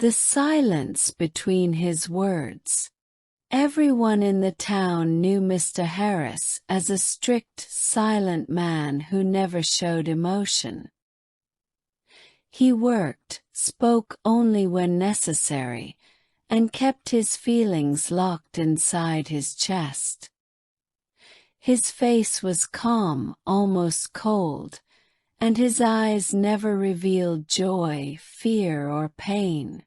the silence between his words. Everyone in the town knew Mr. Harris as a strict, silent man who never showed emotion. He worked, spoke only when necessary, and kept his feelings locked inside his chest. His face was calm, almost cold, and his eyes never revealed joy, fear, or pain.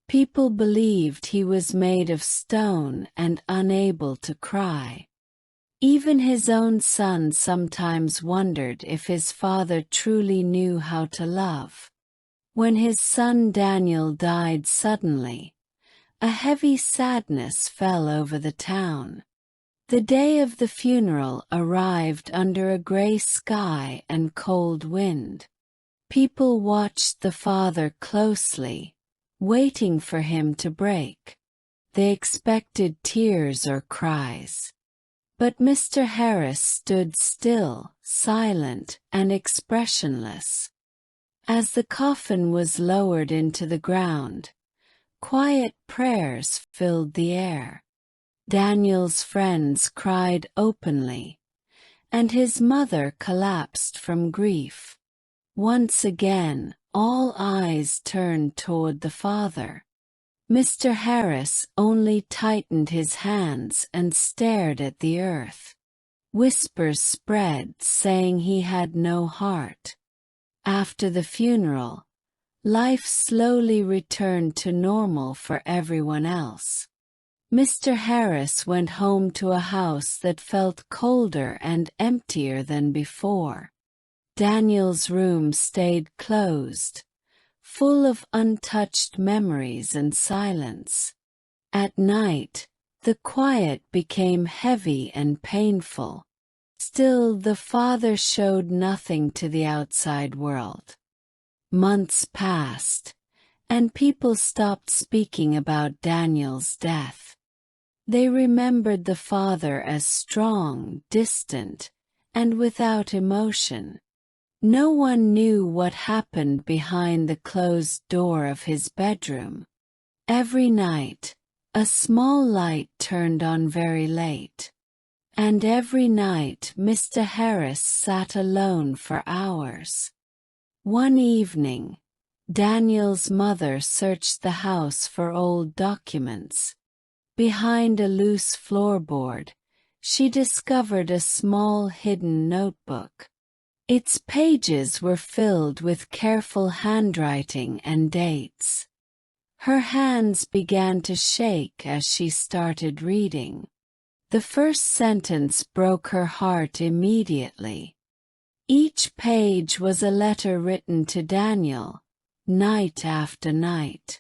People believed he was made of stone and unable to cry. Even his own son sometimes wondered if his father truly knew how to love. When his son Daniel died suddenly, a heavy sadness fell over the town. The day of the funeral arrived under a gray sky and cold wind. People watched the father closely, waiting for him to break. They expected tears or cries. But Mr. Harris stood still, silent, and expressionless. As the coffin was lowered into the ground, quiet prayers filled the air. Daniel's friends cried openly, and his mother collapsed from grief. Once again, all eyes turned toward the father. Mr. Harris only tightened his hands and stared at the earth. Whispers spread, saying he had no heart. After the funeral, life slowly returned to normal for everyone else. Mr. Harris went home to a house that felt colder and emptier than before. Daniel's room stayed closed, full of untouched memories and silence. At night, the quiet became heavy and painful. Still, the father showed nothing to the outside world. Months passed, and people stopped speaking about Daniel's death. They remembered the father as strong, distant, and without emotion. No one knew what happened behind the closed door of his bedroom. Every night, a small light turned on very late. And every night Mr. Harris sat alone for hours. One evening, Daniel's mother searched the house for old documents. Behind a loose floorboard, she discovered a small hidden notebook. Its pages were filled with careful handwriting and dates. Her hands began to shake as she started reading. The first sentence broke her heart immediately. Each page was a letter written to Daniel, night after night.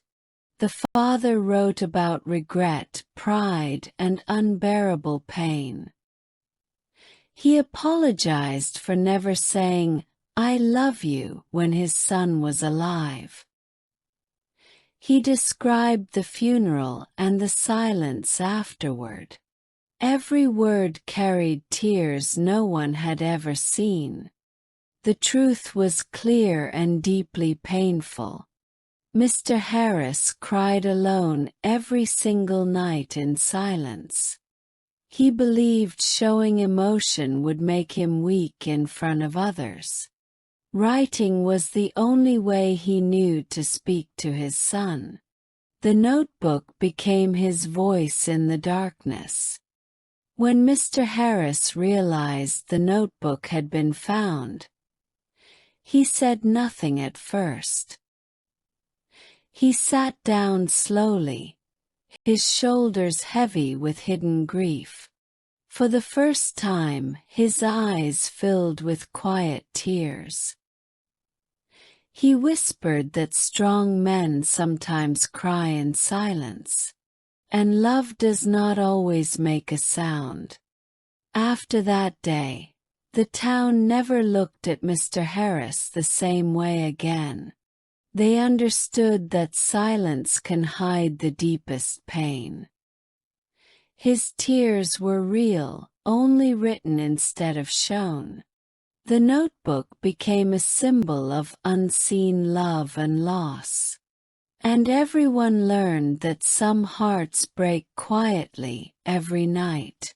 The father wrote about regret, pride, and unbearable pain. He apologized for never saying, "I love you," when his son was alive. He described the funeral and the silence afterward. Every word carried tears no one had ever seen. The truth was clear and deeply painful. Mr. Harris cried alone every single night in silence. He believed showing emotion would make him weak in front of others. Writing was the only way he knew to speak to his son. The notebook became his voice in the darkness. When Mr. Harris realized the notebook had been found, he said nothing at first. He sat down slowly, his shoulders heavy with hidden grief. For the first time, his eyes filled with quiet tears. He whispered that strong men sometimes cry in silence, and love does not always make a sound. After that day, the town never looked at Mr. Harris the same way again. They understood that silence can hide the deepest pain. His tears were real, only written instead of shown. The notebook became a symbol of unseen love and loss. And everyone learned that some hearts break quietly every night.